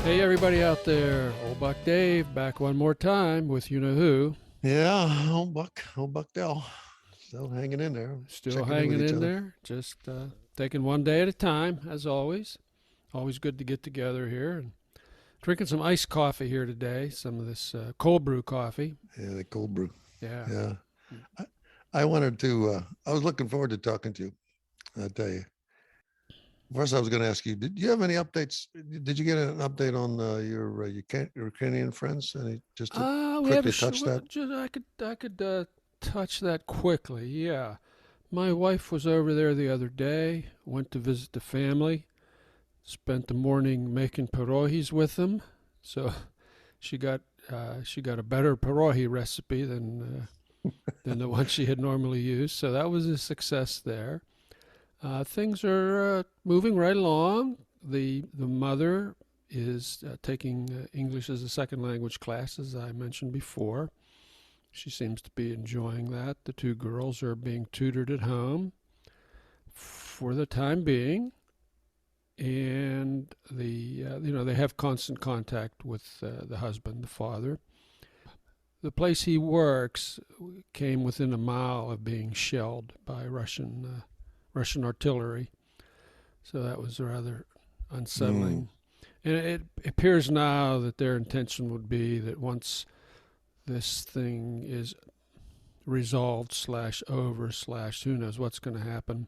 Hey, everybody out there. Old Buck Dave back one more time with you know who. Yeah, old Buckdell, still hanging in there, Still checking in with hanging each in other. there. Just taking one day at a time, as always. Always good to get together here. And drinking some iced coffee here today. Some of this cold brew coffee. Yeah, the cold brew. Yeah. Yeah, I, I wanted to. I was looking forward to talking to you. I tell you. First, I was going to ask you: did you have any updates? Did you get an update on your Ukrainian friends? Any, just to We have a quickly touch that. just I could touch that quickly. Yeah. My wife was over there the other day. Went to visit the family. Spent the morning making pierogies with them. So she got she got a better pierogi recipe than the one she had normally used. So that was a success there. Things are moving right along. The mother is taking English as a second language class, as I mentioned before. She seems to be enjoying that. The two girls are being tutored at home for the time being, and they have constant contact with the husband, the father. The place he works came within a mile of being shelled by Russian artillery, so that was rather Mm, unsettling. And it appears now that their intention would be that once this thing is resolved slash over slash who knows what's going to happen,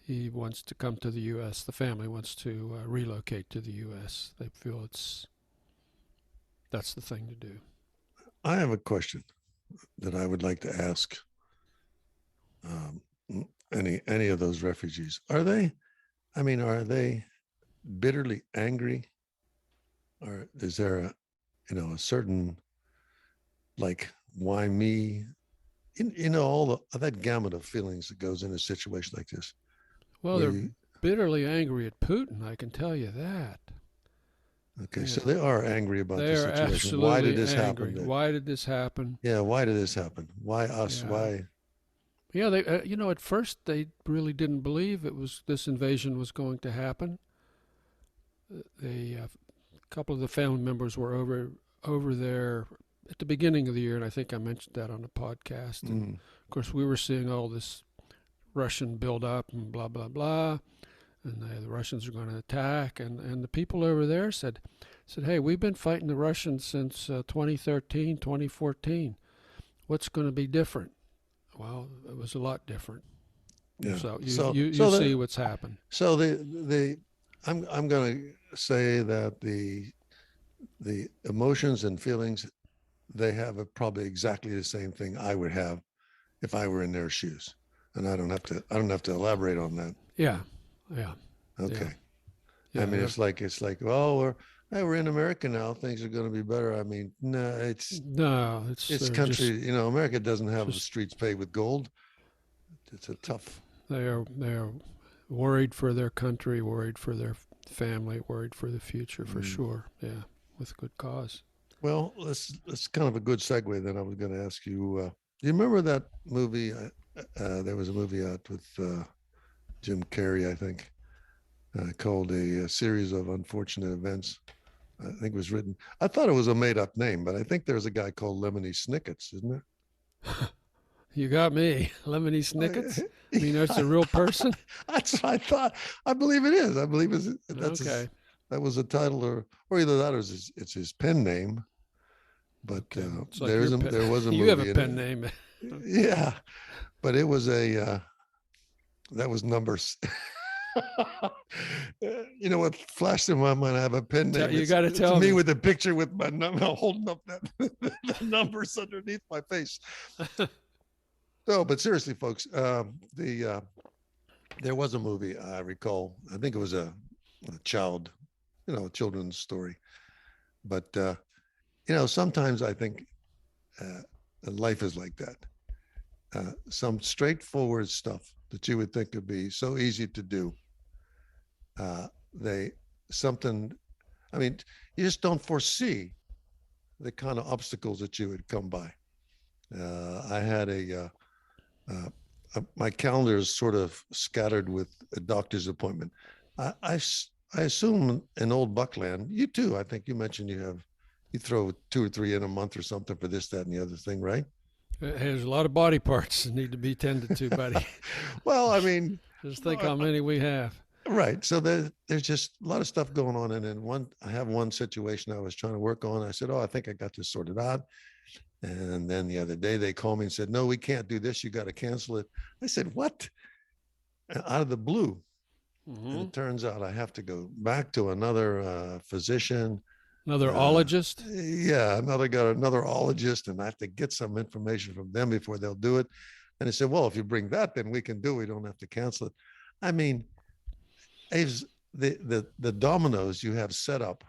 he wants to come to the U.S. The family wants to relocate to the U.S. They feel that's the thing to do. I have a question that I would like to ask um, any of those refugees. Are they? I mean, are they bitterly angry, or is there a certain, like, why me? All that gamut of feelings that goes in a situation like this, Well, where they're you, bitterly angry at Putin, I can tell you that. okay, so Yeah, they are angry about they the are situation. Why did absolutely this happen? angry. Why did this happen? Yeah, why did this happen? Why us? Yeah, Why? yeah. They, at first they really didn't believe it was this invasion was going to happen. They, a couple of the family members were over there at the beginning of the year, and I think I mentioned that on the podcast. And Mm, of course, we were seeing all this Russian build up and blah blah blah, and the Russians are going to attack, and the people over there said, hey, we've been fighting the Russians since 2013, 2014. What's going to be different? Well, it was a lot different. yeah. So So you so see the what's happened. so the I'm going to say that the emotions and feelings they have are probably exactly the same thing I would have if I were in their shoes. And I don't have to elaborate on that. Yeah, yeah, yeah, Okay. I yeah. mean, it's like, well, we're in America now. Things are going to be better. I mean, no, No, it's it's they're country. just America doesn't have the just streets paved with gold. It's a tough. they're worried for their country, worried for their family, worried for the future for Mm. sure. Yeah, with good cause. Well, that's kind of a good segue. Then I was going to ask you. Do you remember that movie? There was a movie out with Jim Carrey, I think, called a series of unfortunate events. I think it was written. I thought it was a made-up name, but I think there's a guy called Lemony Snickets, isn't there? You got me, Lemony Snickets. I mean, that's I a real thought, person. that's what I thought. I believe it is. I believe that's Okay, that was a title, or either that or it's his pen name. But okay. It's like there's your a pen. there was a You have a movie in pen it. name. Yeah, but it was that was numbers. What flashed in my mind? I have a pen name. You It's got to it's tell me me. with a picture with my number holding up the numbers underneath my face. No, but seriously, folks, there was a movie I recall. I think it was a child, a children's story. But sometimes I think uh, life is like that. Some straightforward stuff that you would think would be so easy to do, they something. I mean, you just don't foresee the kind of obstacles that you would come by. I had my calendar is sort of scattered with a doctor's appointment. I I assume in old Buckland, you too. I think you mentioned you throw 2 or 3 in a month or something for this, that, and the other thing, right? There's a lot of body parts that need to be tended to, buddy. Well, I mean, Just think how many we have. right. So there's just a lot of stuff going on. And then I have one situation I was trying to work on. I said, oh, I think I got this sorted out. And then the other day they called me and said, no, we can't do this. You got to cancel it. I said, what? Out of the blue. And Mm-hmm. it turns out I have to go back to another physician. Another Uh, ologist. yeah, another ologist, and I have to get some information from them before they'll do it. And they said, well, if you bring that, then we can do it. We don't have to cancel it. I mean, the dominoes you have set up,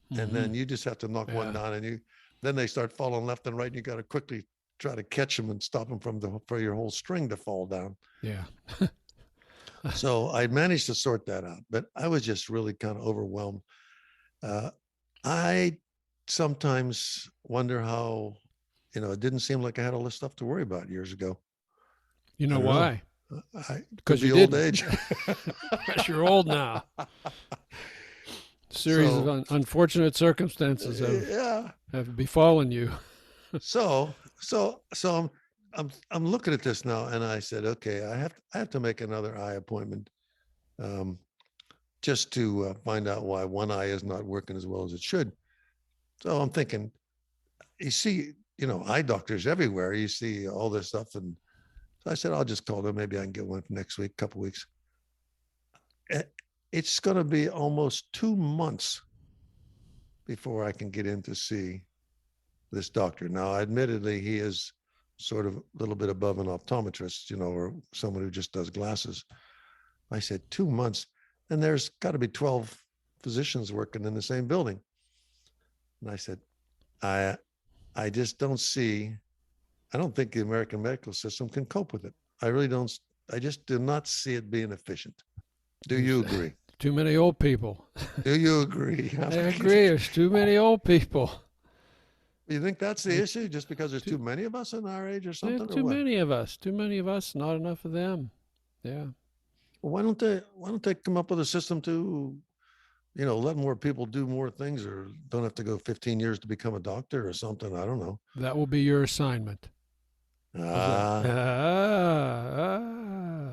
and Mm-hmm. then you just have to knock one down, and then they start falling left and right, and you got to quickly try to catch them and stop them for your whole string to fall down. Yeah. So I managed to sort that out, but I was just really kind of overwhelmed. I sometimes wonder how, it didn't seem like I had all this stuff to worry about years ago. You I know don't know. why? I could Because be you old didn't. age. Because you're old now. Series So of unfortunate circumstances yeah. have befallen you. So I'm looking at this now, and I said, okay, I have to make another eye appointment, um, just to find out why one eye is not working as well as it should. So I'm thinking, you see, eye doctors everywhere. You see all this stuff, and so I said, I'll just call them. Maybe I can get one for next week, couple weeks. It's going to be almost 2 months before I can get in to see this doctor. Now, admittedly, he is sort of a little bit above an optometrist, or someone who just does glasses. I said, 2 months, and there's got to be 12 physicians working in the same building. And I said, I just don't see, I don't think the American medical system can cope with it. I really don't. I just do not see it being efficient. Do you agree? Too many old people. Do you agree? I agree. There's too many old people. You think that's the issue, just because there's too many of us in our age or There's something, or too what? many of us. Too many of us. Not enough of them. Yeah. Well, why don't they come up with a system to, let more people do more things, or don't have to go 15 years to become a doctor or something? I don't know. That will be your assignment. How's that?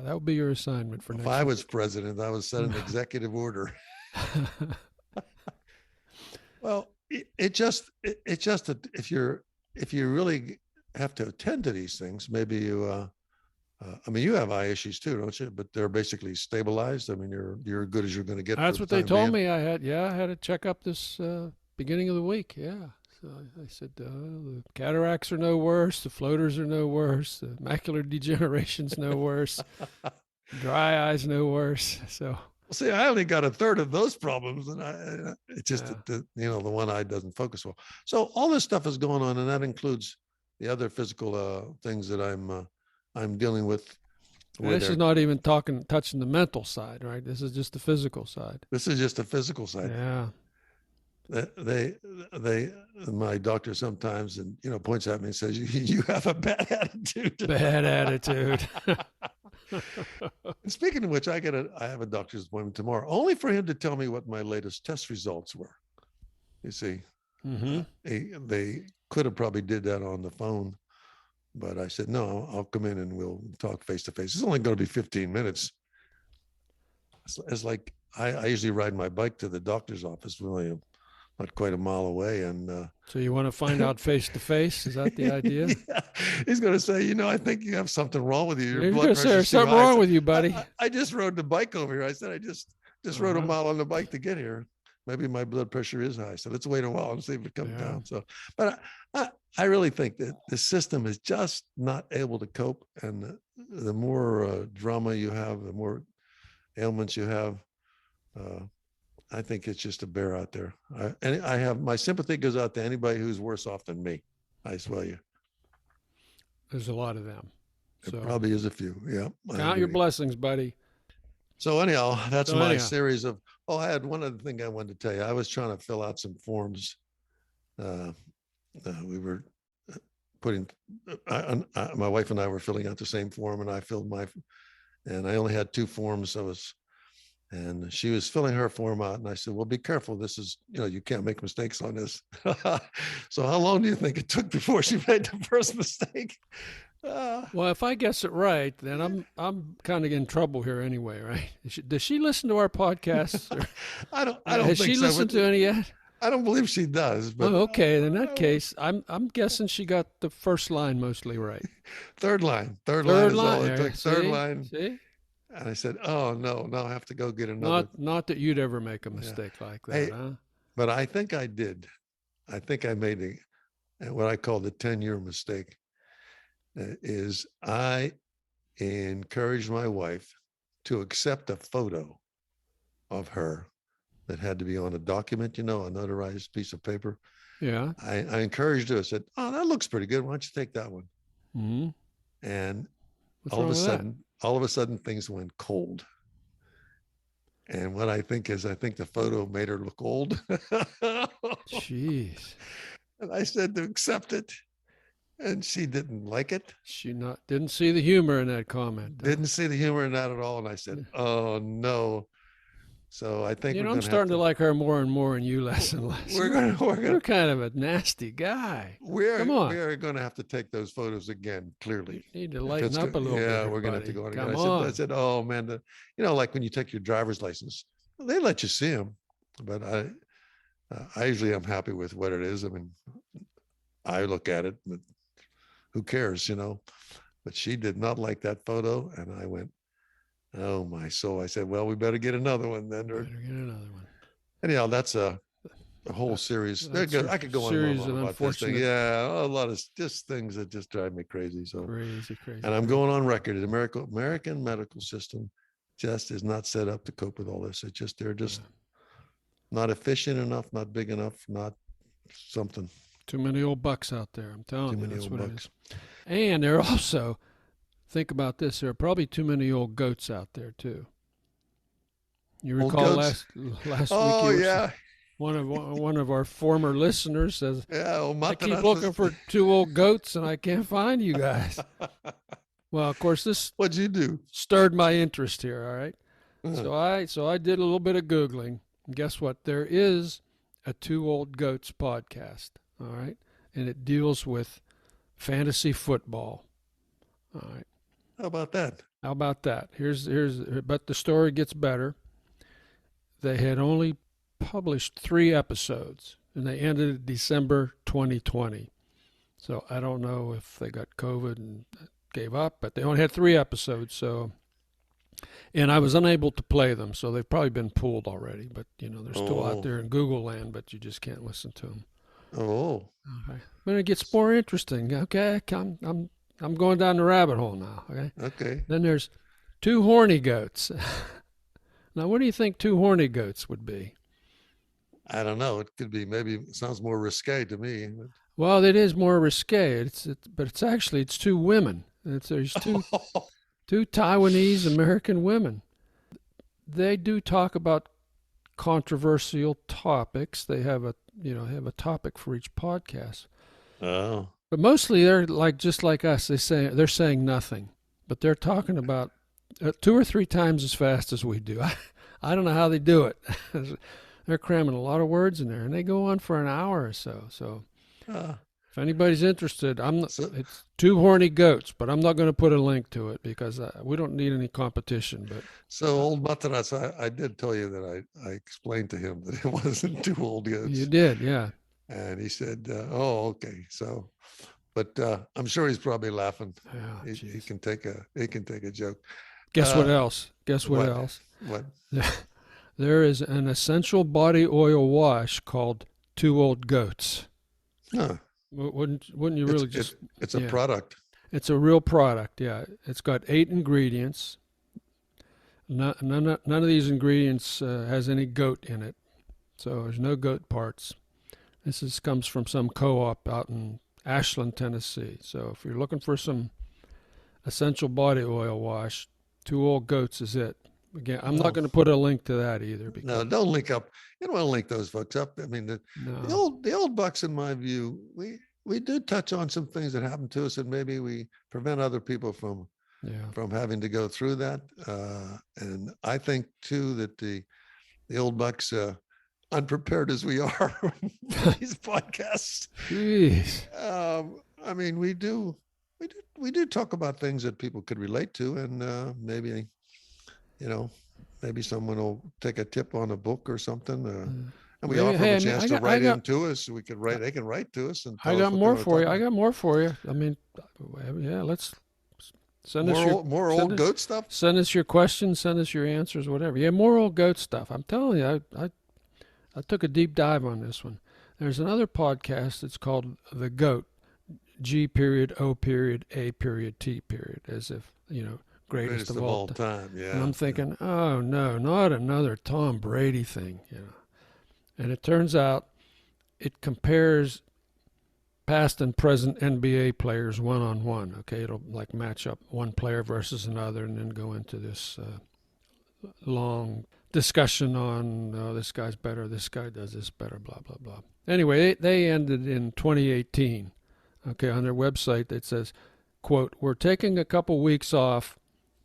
That will be your assignment for If next I week. was president, I would set an executive order. Well, it's just that if you really have to attend to these things, maybe I mean, you have eye issues too, don't you? But they're basically stabilized. I mean, you're as good as you're going to get for That's the what they time told being. me. I had a checkup this beginning of the week. Yeah. So I said the cataracts are no worse, the floaters are no worse, the macular degeneration's no worse, dry eyes no worse. So See, I only got a third of those problems, and it's just yeah. that the one eye doesn't focus well. So all this stuff is going on, and that includes the other physical things that I'm dealing with. And Where this is not even touching the mental side, right? This is just the physical side. this is just the physical side. Yeah. They my doctor sometimes, and points at me and says, you have a bad attitude. Bad attitude. And speaking of which, I have a doctor's appointment tomorrow, only for him to tell me what my latest test results were. You see, Mm-hmm. they could have probably did that on the phone, but I said, no, I'll come in and we'll talk face to face. It's only going to be 15 minutes. It's like I usually ride my bike to the doctor's office, really not quite a mile away. And So you want to find out face to face? Is that the idea? yeah, he's going to say, I think you have something wrong with you. Your You're blood going to say pressure's there's too something high. wrong with you, buddy. I just rode the bike over here. I said, I just rode a mile on the bike to get here. Maybe my blood pressure is high. So let's wait a while and see if it comes down. So, but I really think that the system is just not able to cope. And the more drama you have, the more ailments you have, I think it's just a bear out there. And I have my sympathy goes out to anybody who's worse off than me. I swear you. There's a lot of them. There probably is a few. Yeah. Count your blessings, buddy. So anyhow, that's my series of. Oh, I had one other thing I wanted to tell you. I was trying to fill out some forms. We were putting. My wife and I were filling out the same form, and I filled my. And I only had 2 forms. I was and she was filling her form out. And I said, well, be careful. This is, you can't make mistakes on this. So how long do you think it took before she made the first mistake? Well, if I guess it right, then I'm kind of in trouble here anyway, right? Does she listen to our podcasts? Or, I don't has think she so, listened but to any yet? I don't believe she does. But Oh, okay. In that case, I'm guessing she got the first line mostly right. third line Third is line all it there. took. Third See, line. see. And I said, oh no, now I have to go get another. Not that you'd ever make a Yeah. mistake like that, Hey, huh? but I think I did. I think I made what I call the 10-year mistake. Is I encouraged my wife to accept a photo of her that had to be on a document, a notarized piece of paper. Yeah. I encouraged her. I said, oh, that looks pretty good. Why don't you take that one? Hmm. And What's wrong with that? all of a sudden, things went cold. And what I think the photo made her look old. Jeez. And I said to accept it. And she didn't like it. She didn't see the humor in that comment. Didn't see the humor in that at all. And I said, oh no. So I think I'm starting to like her more and more, and you less and less. You're kind of a nasty guy. Come on. We are going to have to take those photos again. Clearly, you need to lighten up a little bit. Yeah, here, we're going to buddy. have to go on Come again. on. I said, oh man, like when you take your driver's license, they let you see them, but I usually am happy with what it is. I mean, I look at it, but who cares, But she did not like that photo, and I went, oh my soul. I said, well, we better get another one then. Better get another one. Anyhow, that's a whole series. I could go on and on about this thing. Yeah, a lot of just things that just drive me crazy. So crazy. And I'm going on record. The American medical system just is not set up to cope with all this. They're just not efficient enough, not big enough, not something. Too many old bucks out there. I'm telling you, that's what bucks. it is. And there are also, think about this, there are probably too many old goats out there too. You recall last week? Oh yeah. One of our former listeners says, "Yeah, I keep looking for two old goats and I can't find you guys." Well, of course, this what'd you do? Stirred my interest here. All right, so I did a little bit of googling. And guess what? There is a Two Old Goats podcast. All right, and it deals with fantasy football. All right. How about that? But the story gets better. They had only published 3 episodes, and they ended December 2020. So I don't know if they got COVID and gave up, but they only had 3 episodes. So, and I was unable to play them, so they've probably been pulled already. But they're still out there in Google land, but you just can't listen to them. Oh. Okay. But it gets more interesting. Okay, I'm going down the rabbit hole now. Okay. Okay. Then there's 2 horny goats. Now, what do you think 2 horny goats would be? I don't know. It could be it sounds more risque to me. But... Well, it is more risque. But it's actually 2 women. There's two Taiwanese American women. They do talk about controversial topics. They have a topic for each podcast. Oh. But mostly they're just like us. They're saying nothing, but they're talking about 2 or 3 times as fast as we do. I don't know how they do it. They're cramming a lot of words in there, and they go on for an hour or so. So if anybody's interested, it's 2 horny goats, but I'm not going to put a link to it because we don't need any competition. But so old Mataras, I did tell you that I explained to him that it wasn't 2 old goats. You did, yeah. And he said, "Oh, okay." So, but I'm sure he's probably laughing. Yeah, he can take a joke. Guess what else? What? There is an essential body oil wash called 2 Old Goats. Huh. Wouldn't you really it's a product. It's a real product, yeah. It's got 8 ingredients. None of these ingredients has any goat in it, so there's no goat parts. This comes from some co-op out in Ashland, Tennessee. So if you're looking for some essential body oil wash, 2 Old Goats is it. Again, I'm not going to put a link to that either. No, don't link up. You don't want to link those folks up. I mean, the old bucks, in my view, we do touch on some things that happen to us, and maybe we prevent other people from Yeah. from having to go through that. And I think too that the old bucks, unprepared as we are for these podcasts, Jeez. I mean, we do talk about things that people could relate to, and maybe, you know, maybe someone will take a tip on a book or something. And we Maybe. offer them Hey, a I mean, chance to write in to us. We could write. They can write to us and I tell us got what they more want to for talk you. I about. got more for you. I mean, yeah. Let's send us More old goat stuff. send us your questions. Send us your answers. Whatever. Yeah, more old goat stuff. I'm telling you, I took a deep dive on this one. There's another podcast. It's called The Goat. G period O period A period T period, as if greatest Greatest of of all all time. time. And Yeah. I'm thinking, oh no, not another Tom Brady thing. And it turns out it compares past and present NBA players one on one. Okay, it'll like match up one player versus another, and then go into this long discussion on this guy's better, this guy does this better, blah blah blah. Anyway, they ended in 2018. Okay, on their website it says, "quote We're taking a couple weeks off,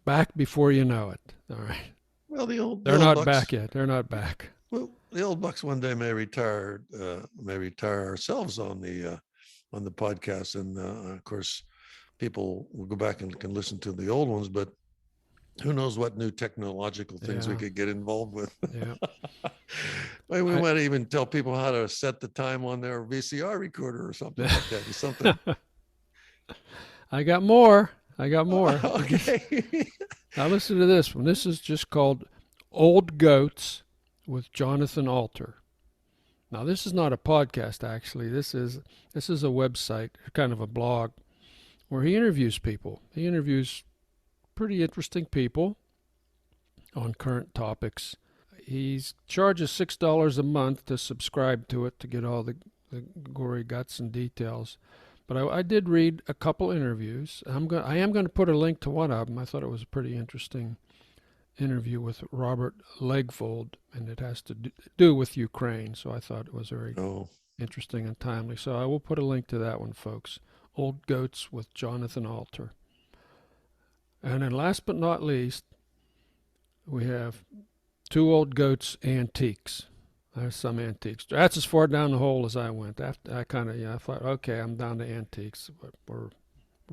back before you know it." All right, Well, the they're old not bucks. back yet. They're not back. Well, the old bucks one day may retire ourselves on the podcast, and of course, people will go back and can listen to the old ones. But who knows what new technological things we Yeah, could get involved with? yeah. Maybe we I might even tell people how to set the time on their VCR recorder or something like that. Or something. I got more. I got more. Okay. Now listen to this one. This is just called Old Goats with Jonathan Alter. Now this is not a podcast actually. This is a website, kind of a blog, where he interviews people. He interviews pretty interesting people on current topics. He charges $6 a month to subscribe to it to get all the gory guts and details. But I did read a couple interviews. I am going to put a link to one of them. I thought it was a pretty interesting interview with Robert Legfold, and it has to do with Ukraine. So I thought it was very Oh, interesting and timely. So I will put a link to that one, folks. Old Goats with Jonathan Alter. And then last but not least, we have Two Old Goats Antiques. There's some antiques. That's as far down the hole as I went. After I I thought, okay, I'm down to antiques. We're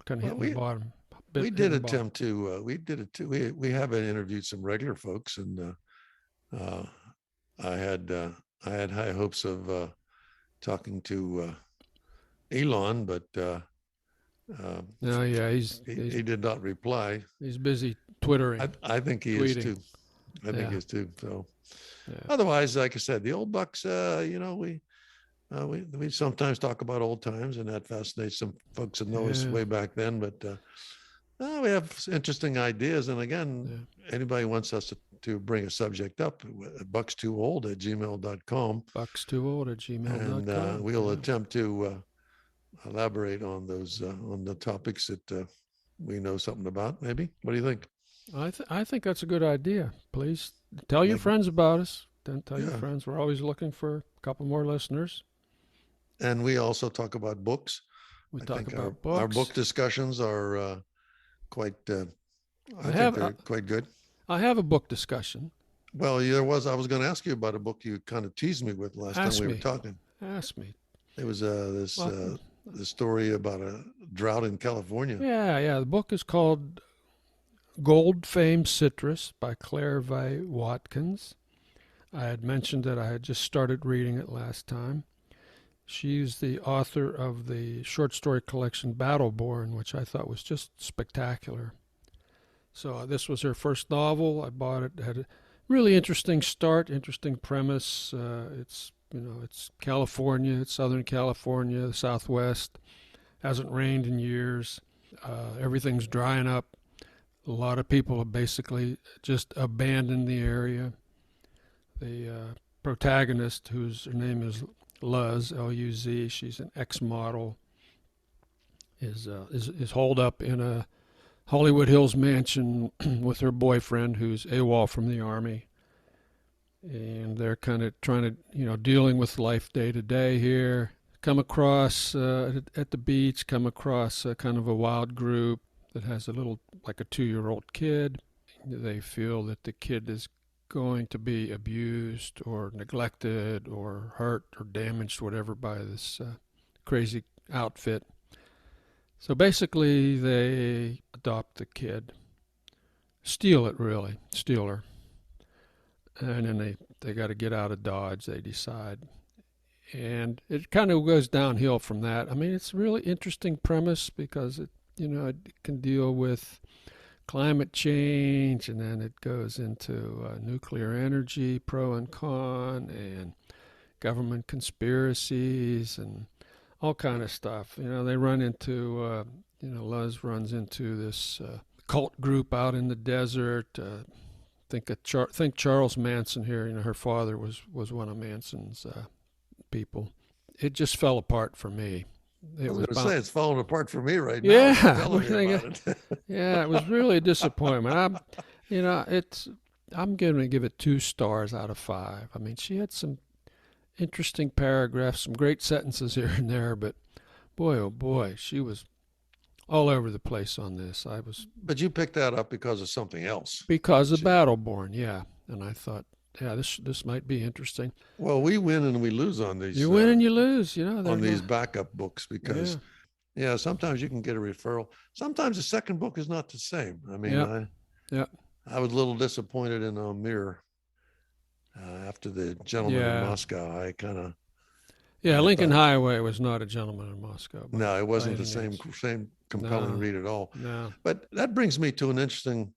kind of well, hitting the bottom. we did attempt to we have interviewed some regular folks, and uh, I had high hopes of talking to Elon, but No, yeah, he did not reply. he's busy twittering, I think he is tweeting. too. I think Yeah, he is too. So yeah, otherwise, like I said, the old bucks, we sometimes talk about old times, and that fascinates some folks that know us yeah, way back then. But we have interesting ideas, and again, yeah. anybody wants us to bring a subject up, buckstwoold@gmail.com, BUCKSTWOOLD@gmail.com. and we'll Yeah. attempt to elaborate on those on the topics that we know something about. Maybe. What do you think? I think that's a good idea. Please tell your Like, friends about us. Then tell your yeah. friends. We're always looking for a couple more listeners. And we also talk about books. We I talk think about our books. book discussions are quite. I I think have they're quite good. I have a book discussion. Well, there was. I was going to ask you about a book you kind of teased me with last time Ask we were me. talking. Ask me. It was Well, this story about a drought in California. yeah. The book is called Gold Fame Citrus by Claire V. Watkins. I had mentioned that I had just started reading it last time. She's the author of the short story collection Battleborn, which I thought was just spectacular. So this was her first novel. I bought it. It had a really interesting start, interesting premise. It's California, it's Southern California, the Southwest. Hasn't rained in years. Everything's drying up. A lot of people have basically just abandoned the area. The protagonist, her name is Luz, L-U-Z, she's an ex-model, is holed up in a Hollywood Hills mansion with her boyfriend, who's AWOL from the Army. And they're kind of trying to, dealing with life day to day here. Come across, at the beach, come across kind of a wild group. that has a little, like a 2-year-old kid. They feel that the kid is going to be abused or neglected or hurt or damaged, whatever, by this crazy outfit. So basically, they adopt the kid, steal it, really, steal her. And then they got to get out of Dodge, they decide. And it kind of goes downhill from that. I mean, it's a really interesting premise because it can deal with climate change, and then it goes into nuclear energy, pro and con, and government conspiracies, and all kind of stuff. They run into, Luz runs into this cult group out in the desert. Think Charles Manson here. Her father was one of Manson's people. It just fell apart for me. I was going to say it's falling apart for me right now. Yeah, Telling me about it. yeah, it was really a disappointment. I'm going to give it 2 stars out of 5. I mean, she had some interesting paragraphs, some great sentences here and there, but boy, oh boy, she was all over the place on this. But you picked that up because of something else. Because of Battleborn, yeah. And I thought, yeah, this might be interesting. Well, we win and we lose on these. You win and you lose, on these backup books because, sometimes you can get a referral. Sometimes the second book is not the same. I mean, I was a little disappointed in Amir after the Gentleman in Moscow. I kind of. Yeah, Lincoln Highway was not a Gentleman in Moscow. No, it wasn't the same compelling read at all. No. But that brings me to an interesting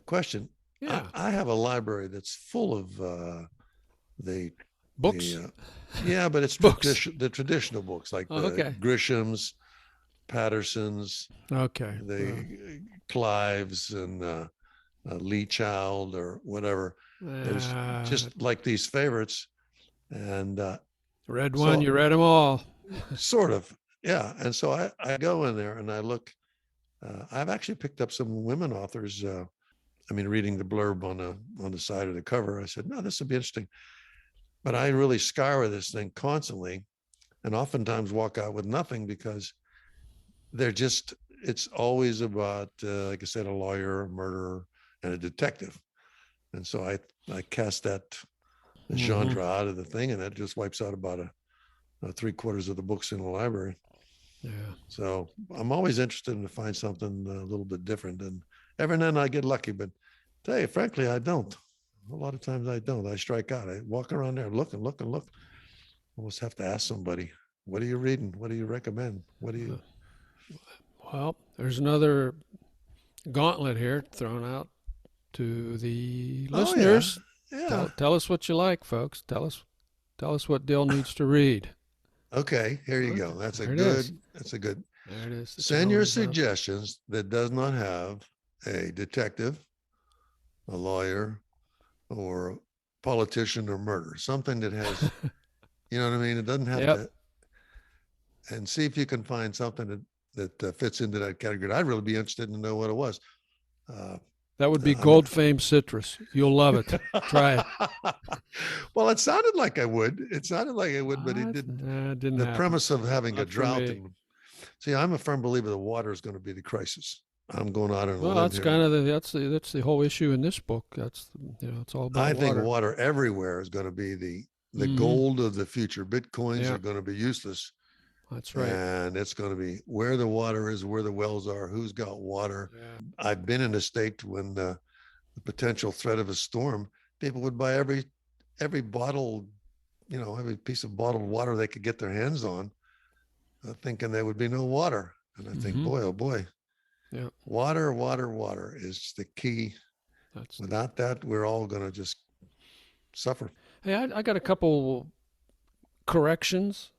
question. Yeah. I have a library that's full of the books. But it's books. The traditional books like the Grisham's, Patterson's, the Clives, and Lee Child or whatever. There's just like these favorites, and read one, you read them all. Sort of, yeah. And so I go in there and I look. I've actually picked up some women authors. Reading the blurb on the side of the cover, I said, no, this would be interesting. But I really scour this thing constantly and oftentimes walk out with nothing because it's always about, like I said, a lawyer, a murderer, and a detective. And so I cast that genre out of the thing, and that just wipes out about 3/4 of the books in the library. Yeah. So I'm always interested to find something a little bit different. And every now and then I get lucky, but tell you, frankly, I don't. A lot of times I don't. I strike out. I walk around there and look. Almost have to ask somebody, what are you reading? What do you recommend? What do you... Well, there's another gauntlet here thrown out to the listeners. Yeah. Tell us what you like, folks. Tell us what Dill needs to read. Okay, here you go. That's a good. There it is. Send your suggestions that does not have a detective, a lawyer, or a politician or murder. Something that has, you know what I mean? It doesn't have to. And see if you can find something that fits into that category. I'd really be interested to know what it was. That would be Gold Fame Citrus. You'll love it. Try it. Well, it sounded like I would. But it didn't. Didn't the happen. premise of having Not a drought. for I'm a firm believer the water is going to be the crisis. I'm going out on a limb that's here. kind of that's the whole issue in this book. It's all about I water. think water everywhere is going to be the gold of the future. Bitcoins are going to be useless. That's right. And it's going to be where the water is, where the wells are, who's got water. Yeah. I've been in a state when the potential threat of a storm, people would buy every bottle, every piece of bottled water they could get their hands on, thinking there would be no water. And I think, boy, oh boy, water is the key. Without that, we're all going to just suffer. Hey, I got a couple corrections.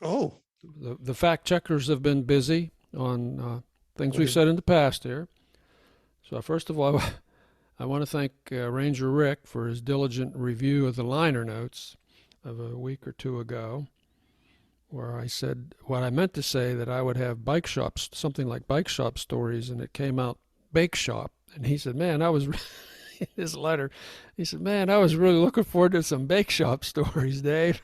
Oh. The fact checkers have been busy on things we've said in the past here. So first of all, I want to thank Ranger Rick for his diligent review of the liner notes of a week or two ago, where I said what I meant to say, that I would have bike shops, something like bike shop stories, and it came out bake shop. And he said, man, I was in his letter, he said, man, I was really looking forward to some bake shop stories, Dave.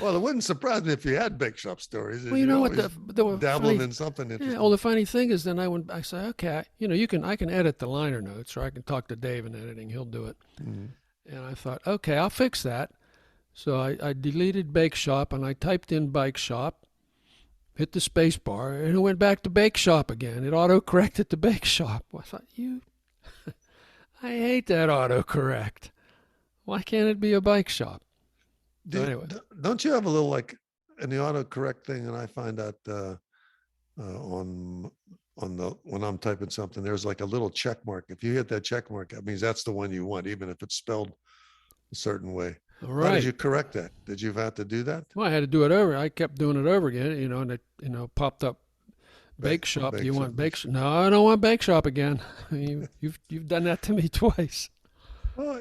Well, it wouldn't surprise me if you had bake shop stories. Well, you You're know what always the dabbling funny, in something yeah. Well, interesting. the funny thing is, then I say, okay, I can edit the liner notes, or I can talk to Dave in editing. He'll do it. Mm. And I thought, okay, I'll fix that. So I deleted bake shop and I typed in bike shop, hit the space bar, and it went back to bake shop again. It auto corrected to bake shop. I thought, I hate that autocorrect. Why can't it be a bike shop? So anyway, Don't you have a little like in the autocorrect thing? And I find out on the when I'm typing something, there's like a little check mark. If you hit that check mark, that means that's the one you want, even if it's spelled a certain way. all How did right. you correct that? Did you have to do that? Well, I had to do it over. I kept doing it over again, and it, popped up bake shop. Do Bake you shop. want bake shop? No, I don't want bake shop again. You've done that to me twice. Well,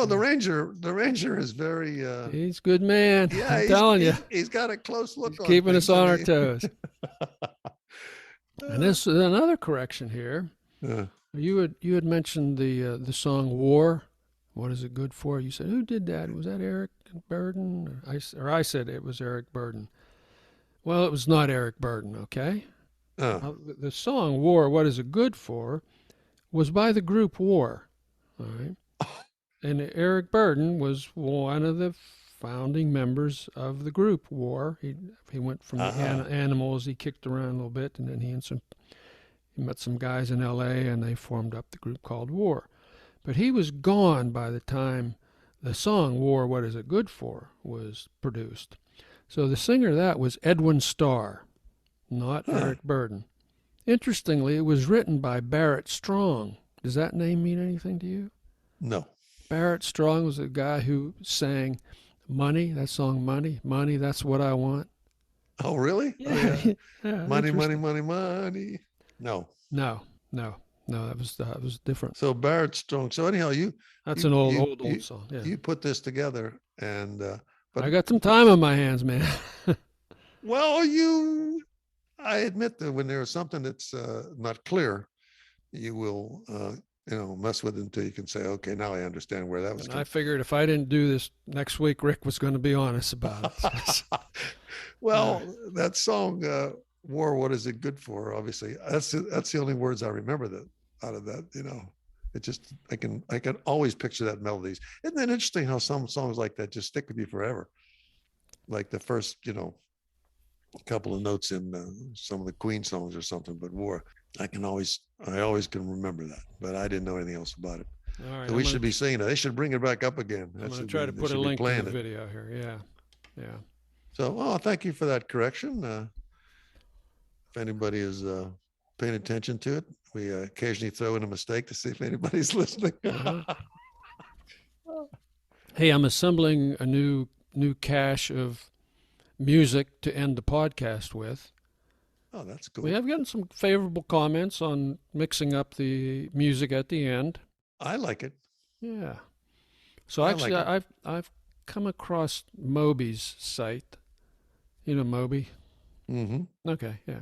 the ranger is very He's a good man. yeah, I'm telling you, he's got a close he's look on keeping us things. I on our mean, toes. And this is another correction here. uh, You had mentioned the song "War." What is it good for? You said, who did that? Was that Eric Burden? Or I said it was Eric Burden. Well, it was not Eric Burden. Okay. uh, The song "War." What is it good for? Was by the group War. All right. And Eric Burden was one of the founding members of the group War. He went from the uh-huh. Animals. He kicked around a little bit, and then he met some guys in L.A. and they formed up the group called War. But he was gone by the time the song "War, What Is It Good For" was produced. So the singer of that was Edwin Starr, not Huh. Eric Burden. Interestingly, it was written by Barrett Strong. Does that name mean anything to you? No. Barrett Strong was the guy who sang "Money," that song "Money, Money, That's What I Want." Oh, really? Oh, Yeah, yeah. yeah, Money, money, interesting. money, money. No. No, no, no, that was different. So Barrett Strong. So anyhow, That's you an old, you old, you old song. Yeah, you put this together, and but I got some time on my hands, man. well, I admit that when there's something that's not clear, you will mess with it until you can say, okay, now I understand where that was And I coming. figured if I didn't do this next week, Rick was going to be honest about it. uh, Well, that song, "War, What Is It Good For?" Obviously, that's the only words I remember that out of that. It just I can always picture that melodies. Isn't that interesting how some songs like that just stick with you forever? Like the first, couple of notes in some of the Queen songs or something. But "War," I always can remember that. But I didn't know anything else about it. all right, So we should be seeing it. They should bring it back up again. I'm That gonna should try be to they put a should be link to the playing it. video here. Yeah, yeah. So, thank you for that correction. If anybody is paying attention to it, we occasionally throw in a mistake to see if anybody's listening. Uh-huh. Hey, I'm assembling a new cache of music to end the podcast with. Oh, that's We cool. have gotten some favorable comments on mixing up the music at the end. I like it. Yeah. So I actually, like it. I've come across Moby's site. You know Moby? Mm-hmm. Okay, yeah.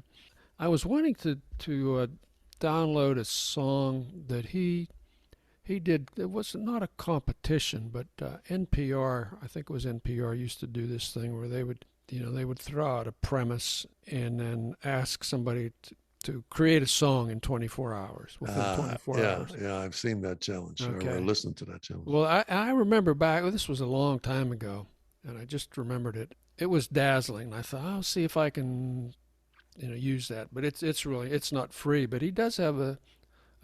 I was wanting to download a song that he did. It was not a competition, but NPR. I think it was NPR used to do this thing where they would throw out a premise and then ask somebody to create a song in 24 hours within 24 Yeah, hours. yeah. I've seen that challenge or Okay. listened to that challenge. Well, I remember back. Well, this was a long time ago, and I just remembered it. It was dazzling. I thought I'll see if I can use that. But it's not free. But he does have a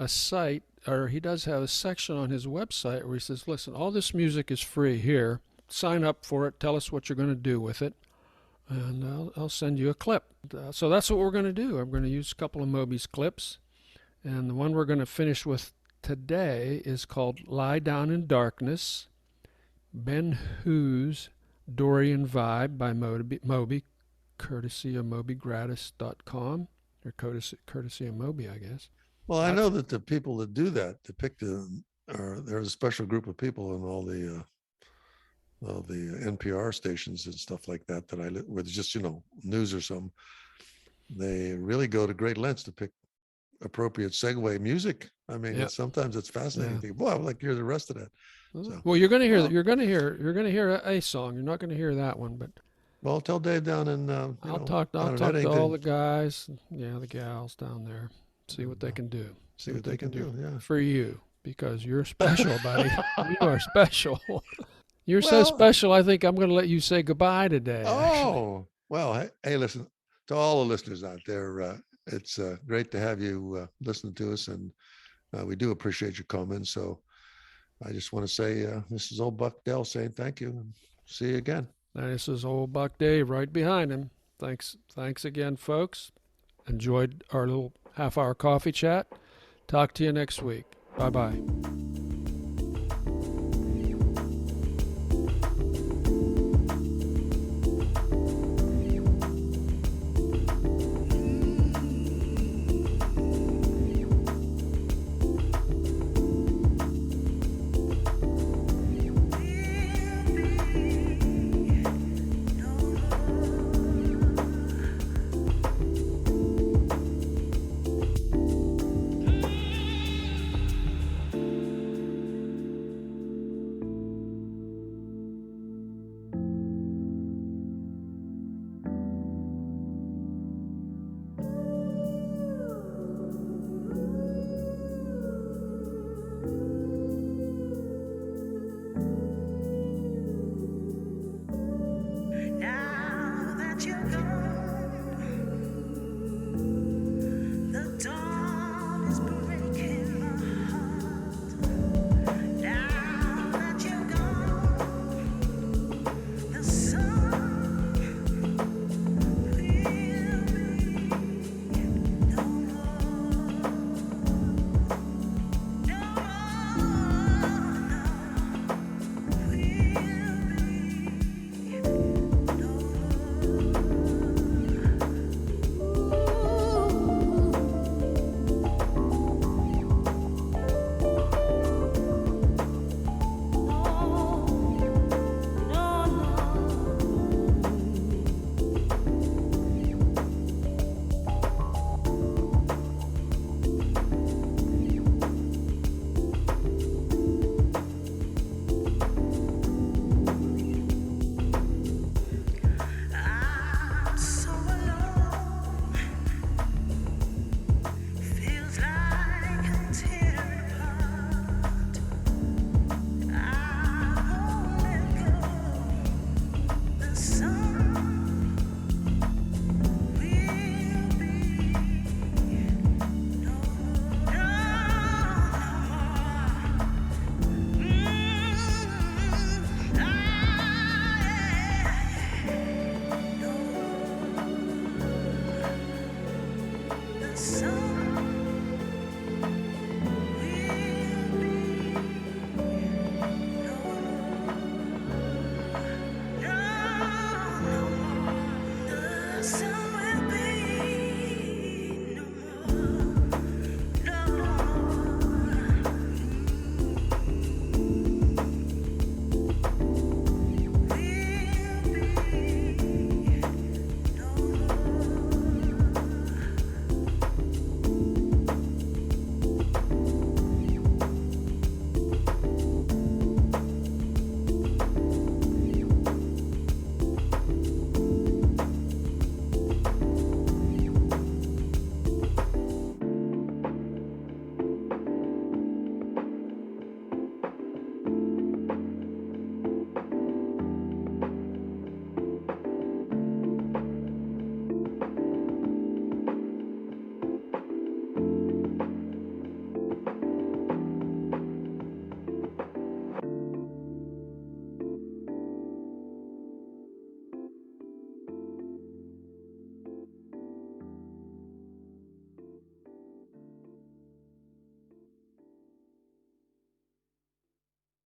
site, or he does have a section on his website where he says, listen, all this music is free here. Sign up for it. Tell us what you're going to do with it, and I'll send you a clip. So that's what we're going to do. I'm going to use a couple of Moby's clips, and the one we're going to finish with today is called Lie Down in Darkness, Ben Who's Dorian Vibe by Moby, courtesy of MobyGratis.com, or courtesy of Moby, I guess. Well, I That's know that the people that do that, there's a special group of people in all the NPR stations and stuff like that where it's just news or something. They really go to great lengths to pick appropriate segue music. I mean, yeah, sometimes it's fascinating. yeah. Think, boy, I would like to hear the rest of that. So, Well, you're going to hear well, a song. You're not going to hear a song. You're not going to hear that one, but Well, tell Dave down in I'll down in talk to all the Eddington. guys, yeah, the gals down there. See what And they can do. see See what what they they can can do do. Yeah. for you because you're special, buddy. You are special. You're so Well, special. I think I'm going to let you say goodbye today. Actually, oh, well, hey, listen to all the listeners out there. It's great to have you listen to us, and we do appreciate your comments. So I just want to say this is old Buck Dell saying thank you, and see you again. this is old Buck Dave right behind him. Thanks again, folks. Enjoyed our little half-hour coffee chat. Talk to you next week. Bye bye.